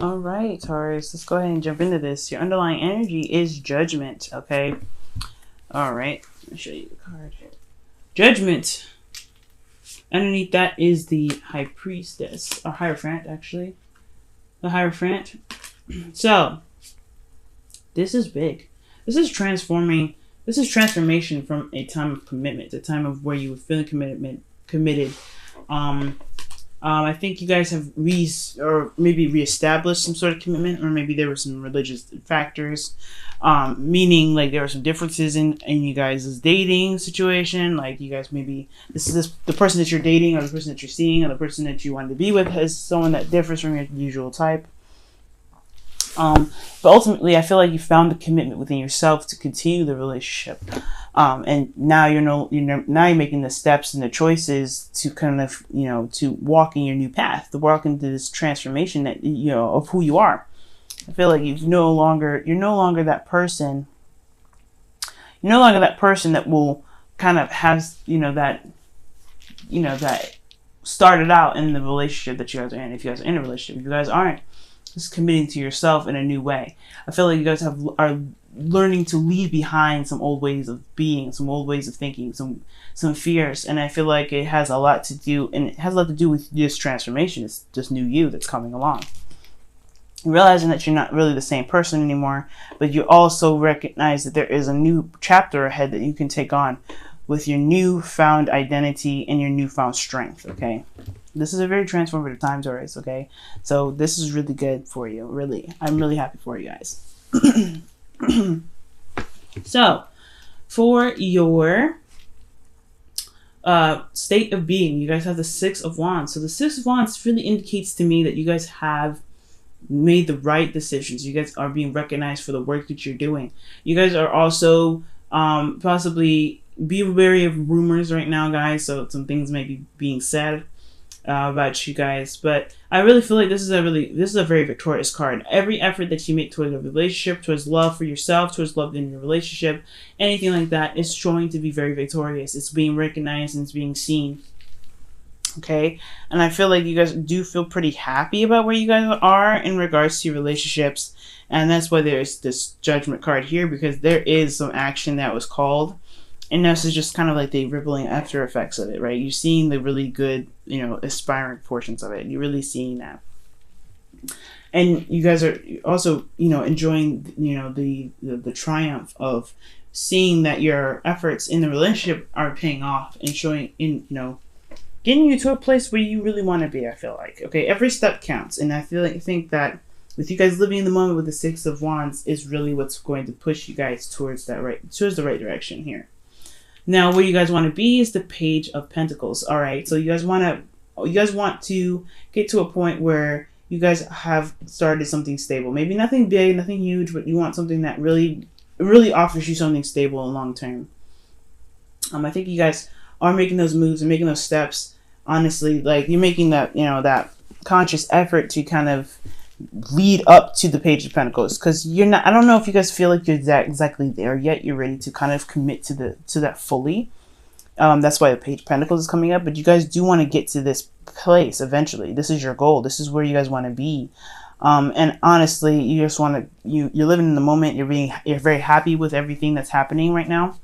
All right, Taurus, let's go ahead and jump into this. Your underlying energy is judgment, okay? All right, let me show you the card. Judgment. Underneath that is the High Priestess, or Hierophant, actually. The Hierophant. So, this is big. This is transforming. This is transformation from a time of commitment, a time of where you were feeling committed. Um, I think you guys have or maybe reestablished some sort of commitment, or maybe there were some religious factors, meaning like there were some differences in you guys' dating situation. Like you guys maybe the person that you're dating, or the person that you're seeing, or the person that you want to be with has someone that differs from your usual type. But ultimately, I feel like you found the commitment within yourself to continue the relationship, and now now you're making the steps and the choices to kind of to walk in your new path, to walk into this transformation that of who you are. I feel like you're no longer that person. You're no longer that person that will kind of have that started out in the relationship that you guys are in. If you guys are in a relationship, if you guys aren't, just committing to yourself in a new way. I feel like you guys are learning to leave behind some old ways of being, some old ways of thinking, some fears, and I feel like it has a lot to do, and it has a lot to do with this transformation. It's this new you that's coming along. Realizing that you're not really the same person anymore, but you also recognize that there is a new chapter ahead that you can take on with your newfound identity and your newfound strength. Okay. This is a very transformative time, Taurus, okay? So this is really good for you, really. I'm really happy for you guys. So, for your state of being, you guys have the Six of Wands. So the Six of Wands really indicates to me that you guys have made the right decisions. You guys are being recognized for the work that you're doing. You guys are also possibly be wary of rumors right now, guys. So some things may be being said about you guys, but I really feel like this is a very victorious card. Every effort that you make towards a relationship, towards love for yourself, towards love in your relationship, anything like that, is showing to be very victorious. It's being recognized and it's being seen. Okay, and I feel like you guys do feel pretty happy about where you guys are in regards to your relationships, and that's why there's this Judgment card here, because there is some action that was called. And this is just kind of like the rippling after effects of it, right? You're seeing the really good, aspiring portions of it. You're really seeing that. And you guys are also, enjoying, the triumph of seeing that your efforts in the relationship are paying off and showing getting you to a place where you really want to be, I feel like. Okay, every step counts. And I think that with you guys living in the moment with the Six of Wands is really what's going to push you guys towards the right direction here. Now, where you guys want to be is the Page of Pentacles. All right, so you guys want to get to a point where you guys have started something stable. Maybe nothing big, nothing huge, but you want something that really offers you something stable and long term. I think you guys are making those moves and making those steps. Honestly, like you're making that that conscious effort to kind of lead up to the Page of Pentacles, because you're not, I don't know if you guys feel like you're exactly there yet. You're ready to kind of commit to that fully. That's why the Page of Pentacles is coming up, but you guys do want to get to this place eventually. This is your goal. This is where you guys want to be. And honestly, you just want to, you're living in the moment. You're very happy with everything that's happening right now.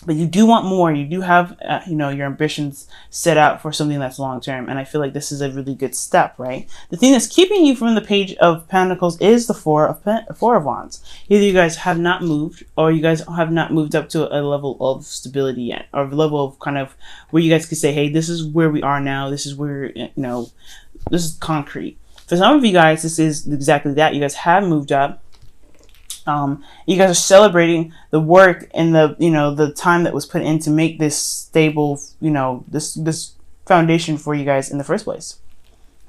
But you do want more. You do have, your ambitions set out for something that's long term. And I feel like this is a really good step, right? The thing that's keeping you from the Page of Pentacles is the Four of Wands. Either you guys have not moved, or you guys have not moved up to a level of stability yet, or a level of kind of where you guys can say, hey, this is where we are now. This is where, this is concrete. For some of you guys, this is exactly that. You guys have moved up. You guys are celebrating the work and the time that was put in to make this stable, this foundation for you guys in the first place.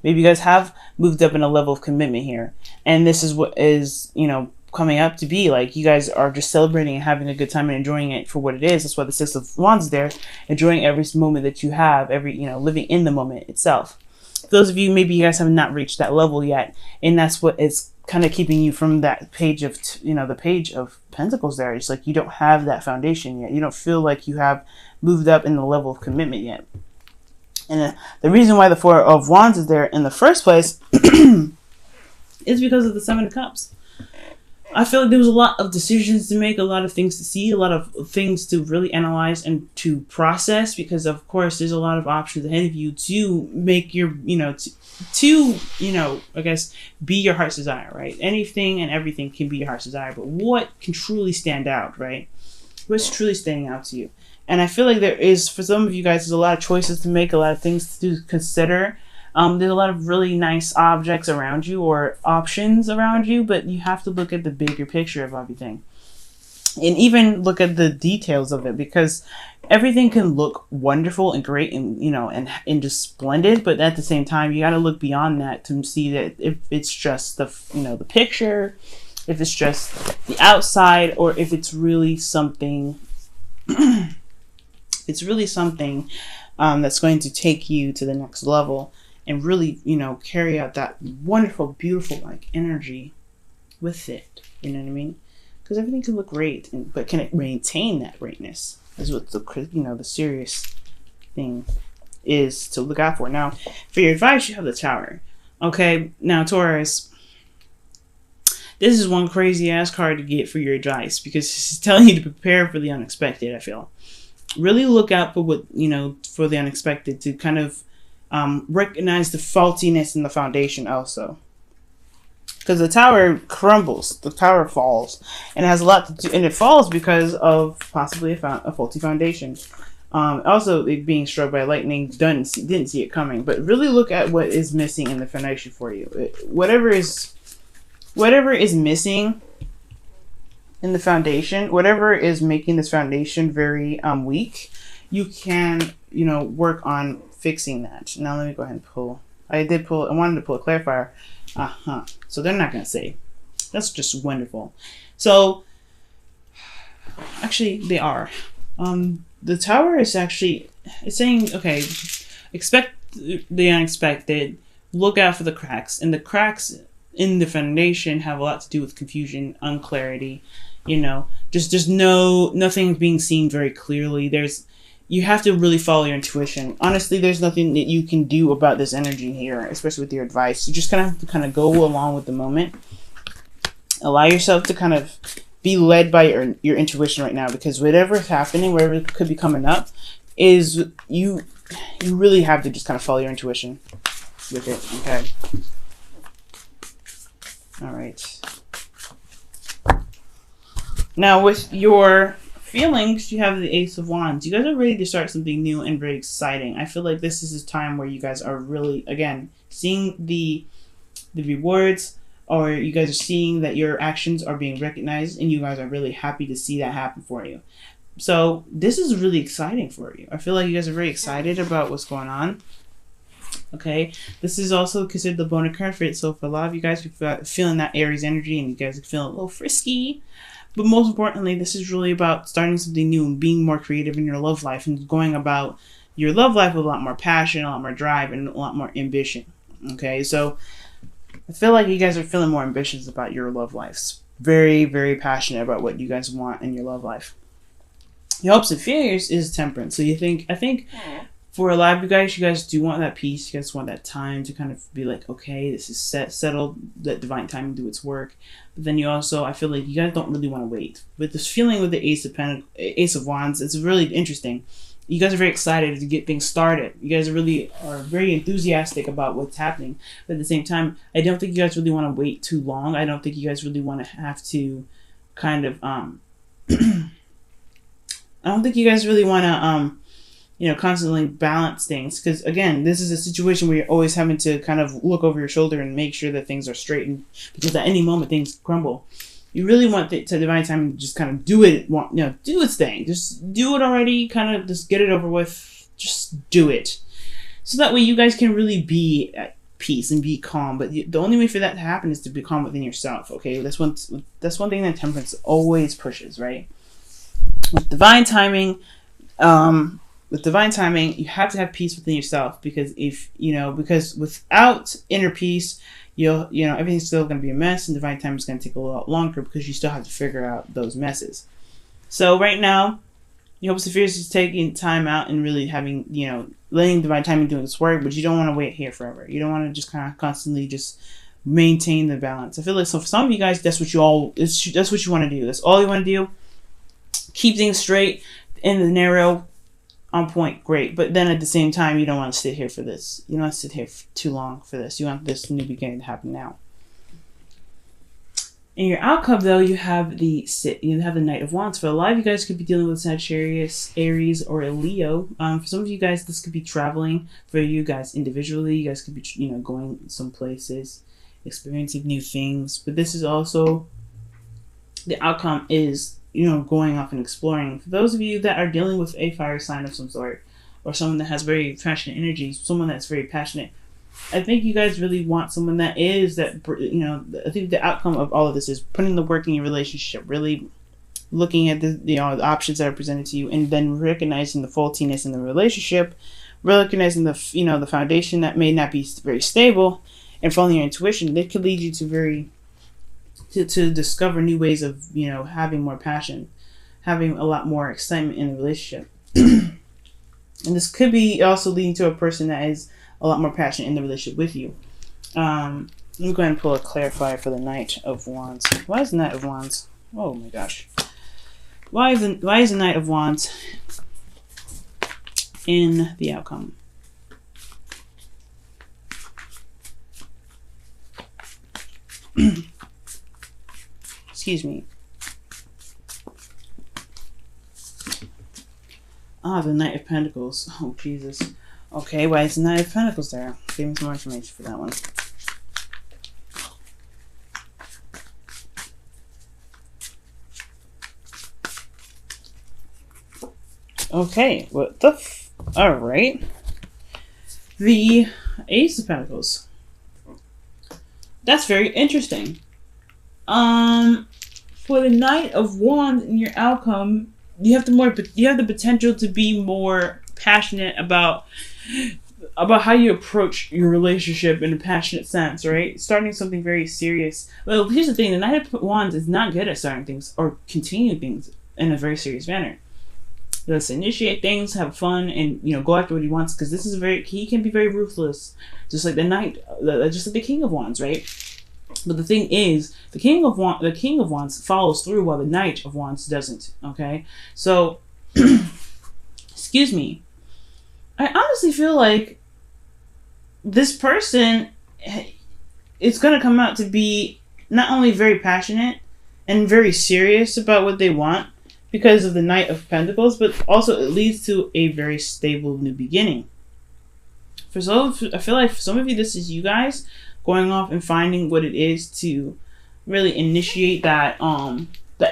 Maybe you guys have moved up in a level of commitment here, and this is what is coming up to be like. You guys are just celebrating and having a good time and enjoying it for what it is. That's why the Six of Wands is there, enjoying every moment that you have, living in the moment itself. For those of you, maybe you guys have not reached that level yet, and that's what is kind of keeping you from that page of the Page of Pentacles there. It's like you don't have that foundation yet. You don't feel like you have moved up in the level of commitment yet. And the reason why the Four of Wands is there in the first place is because of the Seven of Cups. I feel like there was a lot of decisions to make, a lot of things to see, a lot of things to really analyze and to process, because of course there's a lot of options ahead of you to make your, I guess, be your heart's desire, right? Anything and everything can be your heart's desire, but what can truly stand out, right? What's truly standing out to you? And I feel like there is, for some of you guys, there's a lot of choices to make, a lot of things to consider. There's a lot of really nice objects around you or options around you, but you have to look at the bigger picture of everything. And even look at the details of it, because everything can look wonderful and great and, and just splendid, but at the same time, you got to look beyond that to see that if it's just the picture, if it's just the outside, or if it's really something, that's going to take you to the next level. And really, carry out that wonderful, beautiful, energy with it. You know what I mean? Because everything can look great, but can it maintain that greatness? Is what the serious thing is to look out for. Now, for your advice, you have the Tower. Okay, now Taurus, this is one crazy ass card to get for your advice, because it's telling you to prepare for the unexpected. I feel really look out for what for the unexpected, to kind of recognize the faultiness in the foundation also. Because the Tower crumbles, the Tower falls, and it has a lot to do, and it falls because of possibly a faulty foundation. Also, it being struck by lightning, didn't see it coming. But really look at what is missing in the foundation for you. Whatever is missing in the foundation, whatever is making this foundation very weak, you can work on fixing that. Now let me go ahead and pull. I wanted to pull a clarifier. So they're not going to say. That's just wonderful. So actually they are. The Tower is actually, it's saying, okay, expect the unexpected, look out for the cracks. And the cracks in the foundation have a lot to do with confusion, unclarity, just nothing being seen very clearly. You have to really follow your intuition. Honestly, there's nothing that you can do about this energy here, especially with your advice. You just have to go along with the moment. Allow yourself to kind of be led by your intuition right now, because whatever is happening, whatever could be coming up, is you really have to just kind of follow your intuition with it, okay? All right. Now, with your feelings, you have the Ace of Wands. You guys are ready to start something new and very exciting. I feel like this is a time where you guys are really, again, seeing the rewards, or you guys are seeing that your actions are being recognized, and you guys are really happy to see that happen for you. So this is really exciting for you. I feel like you guys are very excited about what's going on. Okay, this is also considered the bonus card for it. So for a lot of you guys who are feeling that Aries energy, and you guys are feeling a little frisky, but most importantly, this is really about starting something new and being more creative in your love life, and going about your love life with a lot more passion, a lot more drive, and a lot more ambition. Okay, so I feel like you guys are feeling more ambitious about your love lives. Very, very passionate about what you guys want in your love life. Your hopes and fears is temperance. So I think for a lot of you guys do want that peace. You guys want that time to kind of be like, okay, this is settled, let divine timing do its work. But then I feel like you guys don't really want to wait. But this feeling with the Ace of Wands, it's really interesting. You guys are very excited to get things started. You guys are very enthusiastic about what's happening. But at the same time, I don't think you guys really want to wait too long. I don't think you guys really want to have to kind of, I don't think you guys really want to, constantly balance things. Because, again, this is a situation where you're always having to kind of look over your shoulder and make sure that things are straightened. Because at any moment, things crumble. You really want to divine time to just kind of do its thing. Just do it already. Kind of just get it over with. Just do it. So that way you guys can really be at peace and be calm. But the only way for that to happen is to be calm within yourself. Okay, that's one thing that temperance always pushes, right? With divine timing, you have to have peace within yourself, because because without inner peace, everything's still going to be a mess, and divine timing is going to take a lot longer, because you still have to figure out those messes. So right now, your hopes and fears is taking time out and really having, letting divine timing do its work, but you don't want to wait here forever. You don't want to just kind of constantly just maintain the balance. I feel like, so for some of you guys, that's what you all, that's what you want to do. That's all you want to do. Keep things straight in the narrow, on point, great. But then at the same time, you don't want to sit here for this. You don't want to sit here for too long for this. You want this new beginning to happen now. In your outcome, though, you have the Knight of Wands. For a lot of you guys, could be dealing with Sagittarius, Aries, or a Leo. For some of you guys, this could be traveling. For you guys individually, you guys could be, going some places, experiencing new things. But this is also, the outcome is, going off and exploring. For those of you that are dealing with a fire sign of some sort, or someone that has very passionate energy, someone that's very passionate, I think you guys really want someone that is that, I think the outcome of all of this is putting the work in your relationship, really looking at the options that are presented to you, and then recognizing the faultiness in the relationship, recognizing the foundation that may not be very stable, and following your intuition. That could lead you to discover new ways of, having more passion, having a lot more excitement in the relationship. And this could be also leading to a person that is a lot more passionate in the relationship with you. Let me go ahead and pull a clarifier for the Knight of Wands. Why is the Knight of Wands? Oh my gosh. Why is the Knight of Wands in the outcome? Excuse me. The Knight of Pentacles. Oh, Jesus. Okay, why is the Knight of Pentacles there? Give me some more information for that one. Okay, what the alright. The Ace of Pentacles. That's very interesting. For the Knight of Wands in your outcome, you have the potential to be more passionate about how you approach your relationship in a passionate sense, right? Starting something very serious. Well, here's the thing: the Knight of Wands is not good at starting things or continuing things in a very serious manner. Let's initiate things, have fun, and go after what he wants, because he can be very ruthless, just like just like the King of Wands, right? But the thing is, the King of Wands follows through while the Knight of Wands doesn't. Okay, so excuse me. I honestly feel like this person is going to come out to be not only very passionate and very serious about what they want because of the Knight of Pentacles, but also it leads to a very stable new beginning. I feel like for some of you, this is you guys going off and finding what it is to really initiate that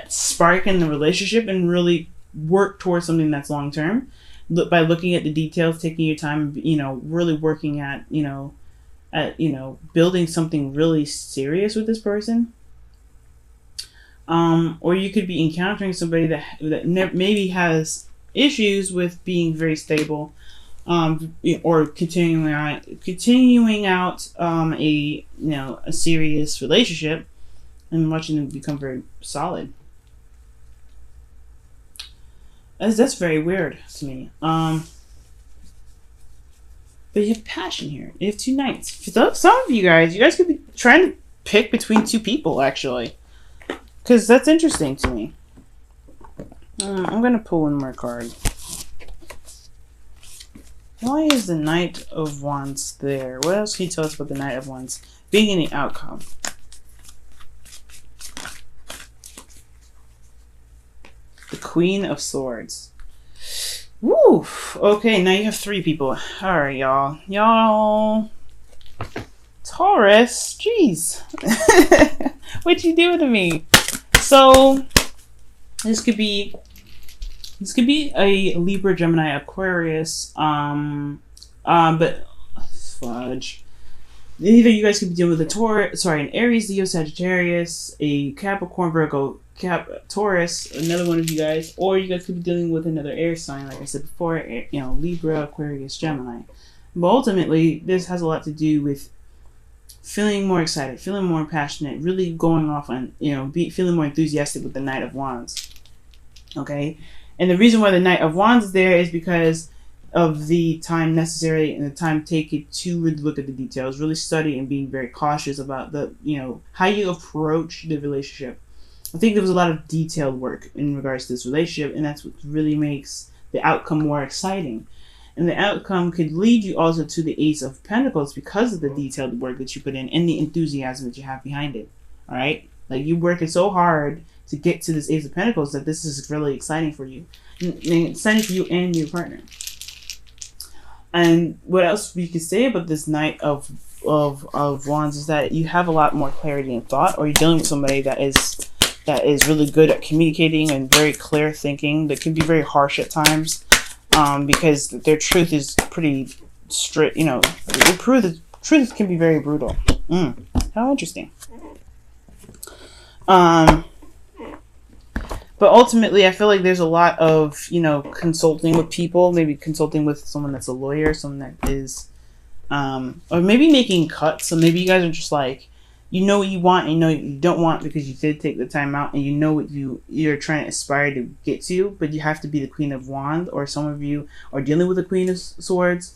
spark in the relationship and really work towards something that's long term. By looking at the details, taking your time, really working at building something really serious with this person. Or you could be encountering somebody that maybe has issues with being very stable, or continuing out a serious relationship and watching them become very solid. That's very weird to me. But you have passion here. You have two knights. For some of you guys could be trying to pick between two people, actually. Because that's interesting to me. I'm going to pull one more card. Why is the Knight of Wands there? What else can you tell us about the Knight of Wands being in the outcome? The Queen of Swords. Woo! Okay, now you have three people. Alright, y'all. Y'all. Taurus. Jeez. What you doing to me? So, this could be a Libra, Gemini, Aquarius. But fudge. Either you guys could be dealing with an Aries, Leo, Sagittarius, a Capricorn, Virgo, Taurus, another one of you guys, or you guys could be dealing with another air sign, like I said before, Libra, Aquarius, Gemini. But ultimately, this has a lot to do with feeling more excited, feeling more passionate, really going off on, feeling more enthusiastic with the Knight of Wands. Okay? And the reason why the Knight of Wands is there is because of the time necessary and the time taken to really look at the details, really study and being very cautious about the, how you approach the relationship. I think there was a lot of detailed work in regards to this relationship, and that's what really makes the outcome more exciting. And the outcome could lead you also to the Ace of Pentacles because of the detailed work that you put in and the enthusiasm that you have behind it. All right? Like, you're working so hard to get to this Ace of Pentacles that this is really exciting for you. And exciting for you and your partner. And what else we could say about this Knight of Wands is that you have a lot more clarity in thought, or you're dealing with somebody that is really good at communicating and very clear thinking. That can be very harsh at times, because their truth is pretty strict. The truth can be very brutal. How interesting. But ultimately, I feel like there's a lot of, consulting with people, maybe consulting with someone that's a lawyer, someone that is, or maybe making cuts. So maybe you guys are just like, you know what you want and you know what you don't want because you did take the time out and you know what you're trying to aspire to get to, but you have to be the Queen of Wands, or some of you are dealing with the Queen of Swords,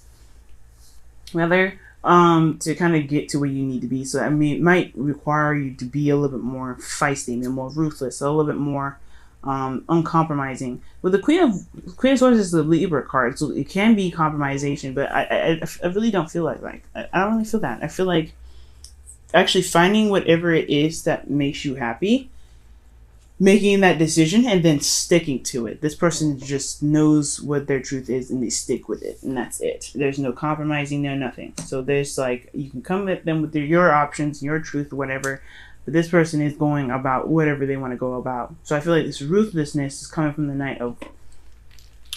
rather, to kind of get to where you need to be. So, I mean, it might require you to be a little bit more feisty, a more ruthless, a little bit more uncompromising. With the Queen of Swords is the Libra card, so it can be compromisation, but I really don't feel like I don't really feel that. I feel like actually finding whatever it is that makes you happy, making that decision, and then sticking to it. This person just knows what their truth is and they stick with it, and that's it. There's no compromising, no nothing. So there's like, you can come at them with your options, your truth, whatever, but this person is going about whatever they want to go about. So I feel like this ruthlessness is coming from the Knight of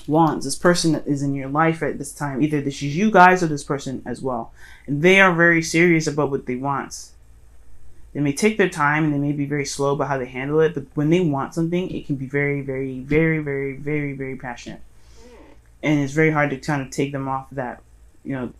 Wands. This person that is in your life at this time, either this is you guys or this person as well, and they are very serious about what they want. They may take their time and they may be very slow about how they handle it, but when they want something, it can be very, very, very, very, very, very passionate, and it's very hard to kind of take them off that,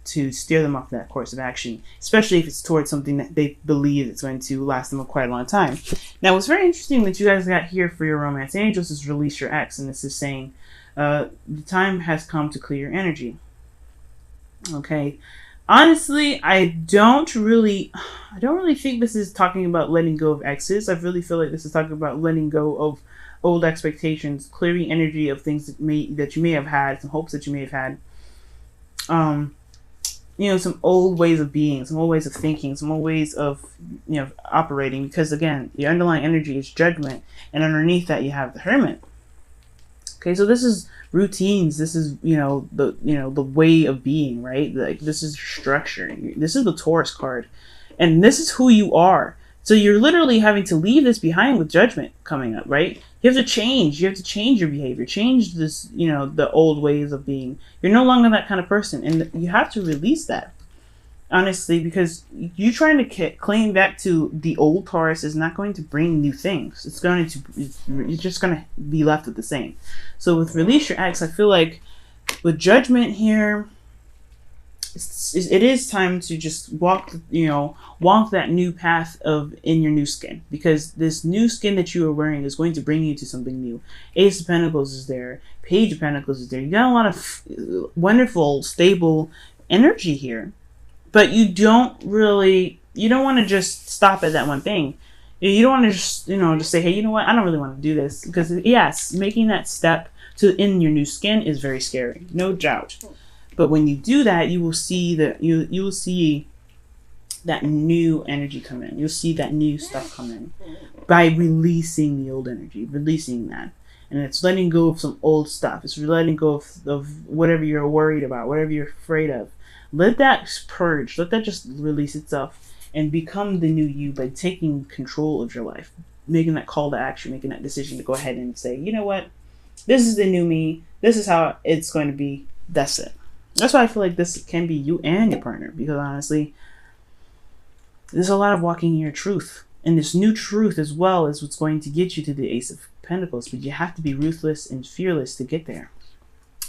to steer them off that course of action, especially if it's towards something that they believe it's going to last them quite a long time. Now, what's very interesting that you guys got here for your romance angels is release your ex, and this is saying the time has come to clear your energy. Okay, honestly, I don't really think this is talking about letting go of exes. I really feel like this is talking about letting go of old expectations, clearing energy of things that you may have had, some hopes that you may have had. Some old ways of being, some old ways of thinking, some old ways of, operating, because again, the underlying energy is judgment, and underneath that you have the Hermit. Okay, so this is routines. This is, the way of being, right? Like, this is structure. This is the Taurus card, and this is who you are. So you're literally having to leave this behind with Judgment coming up, right? You have to change. You have to change your behavior. Change this, the old ways of being. You're no longer that kind of person, and you have to release that, honestly, because you trying to claim back to the old Taurus is not going to bring new things. You're just going to be left with the same. So with release your ex, I feel like with Judgment here, it is time to just walk that new path in your new skin, because this new skin that you are wearing is going to bring you to something new. Ace of Pentacles is there. Page of Pentacles is there. You got a lot of wonderful, stable energy here, but you don't want to just stop at that one thing. You don't want to just say, hey, you know what? I don't really want to do this, because yes, making that step in your new skin is very scary, no doubt. But when you do that, you will see that you will see that new energy come in. You'll see that new stuff come in by releasing the old energy, releasing that. And it's letting go of some old stuff. It's letting go of whatever you're worried about, whatever you're afraid of. Let that purge. Let that just release itself and become the new you by taking control of your life, making that call to action, making that decision to go ahead and say, you know what? This is the new me. This is how it's going to be. That's it. That's why I feel like this can be you and your partner, because honestly, there's a lot of walking in your truth. And this new truth as well is what's going to get you to the Ace of Pentacles, but you have to be ruthless and fearless to get there.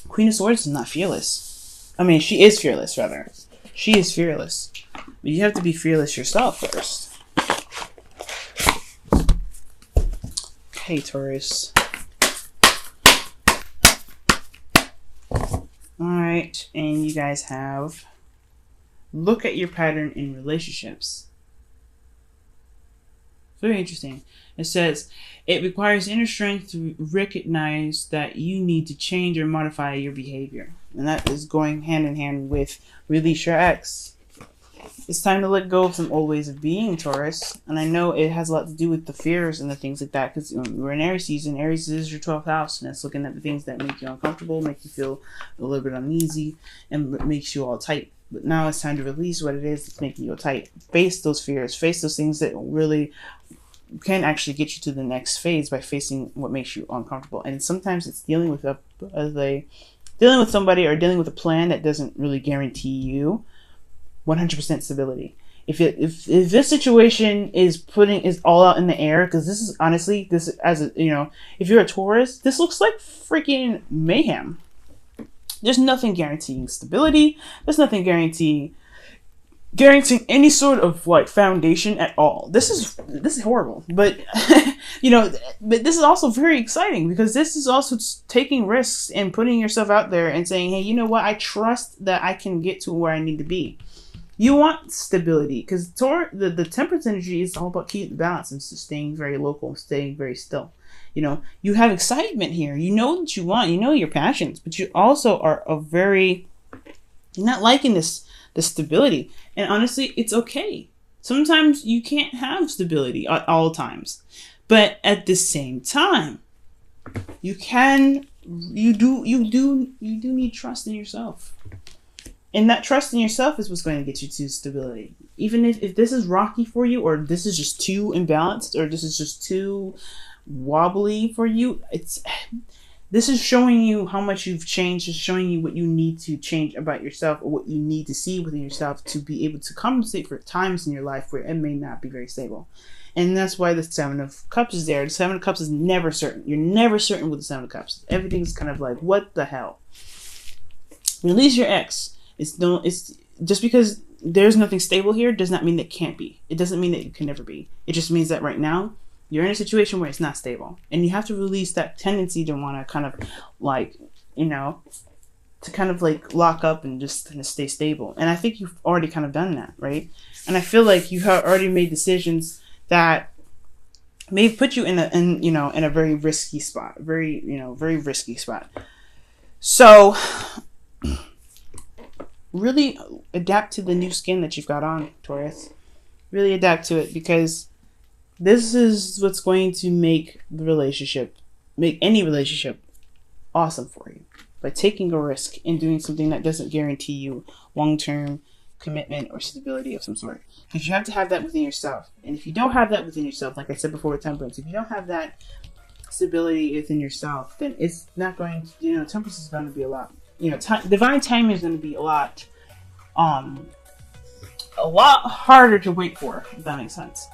Queen of Swords is not fearless. I mean, she is fearless, rather. She is fearless. But you have to be fearless yourself first. Okay, Taurus. All right, and you guys have look at your pattern in relationships. Very interesting. It says it requires inner strength to recognize that you need to change or modify your behavior, and that is going hand in hand with release your ex. It's time to let go of some old ways of being, Taurus. And I know it has a lot to do with the fears and the things like that, because we're in Aries season. Aries is your 12th house, and it's looking at the things that make you uncomfortable, make you feel a little bit uneasy, and makes you all tight. But now it's time to release what it is that's making you tight. Face those fears. Face those things that really can actually get you to the next phase by facing what makes you uncomfortable. And sometimes it's dealing with dealing with somebody or dealing with a plan that doesn't really guarantee you 100% stability. If this situation is all out in the air, because this is honestly, this as a, if you're a Taurus, this looks like freaking mayhem. There's nothing guaranteeing stability. There's nothing guaranteeing any sort of like foundation at all. This is horrible, but but this is also very exciting, because this is also taking risks and putting yourself out there and saying, hey, you know what, I trust that I can get to where I need to be. You want stability, because the temperance energy is all about keeping the balance and staying very local, staying very still. You have excitement here. You know what you want. You know your passions, but you also are you're not liking this stability. And honestly, it's okay. Sometimes you can't have stability at all times, but at the same time, you do need trust in yourself. And that trust in yourself is what's going to get you to stability. Even if this is rocky for you, or this is just too imbalanced, or this is just too wobbly for you, this is showing you how much you've changed. It's showing you what you need to change about yourself, or what you need to see within yourself to be able to compensate for times in your life where it may not be very stable. And that's why the Seven of Cups is there. The Seven of Cups is never certain. You're never certain with the Seven of Cups. Everything's kind of like, what the hell? Release your ex. It's just because there's nothing stable here does not mean that it can't be. It doesn't mean that it can never be. It just means that right now you're in a situation where it's not stable, and you have to release that tendency to want to kind of like, to kind of like lock up and just kind of stay stable. And I think you've already kind of done that, right? And I feel like you have already made decisions that may put you in a very risky spot, very risky spot. So really adapt to the new skin that you've got on, Taurus. Really adapt to it, because this is what's going to make any relationship awesome for you. By taking a risk and doing something that doesn't guarantee you long-term commitment or stability of some sort. Because you have to have that within yourself. And if you don't have that within yourself, like I said before with temperance, if you don't have that stability within yourself, then it's not going to, temperance is going to be a lot, divine timing is going to be a lot harder to wait for, if that makes sense.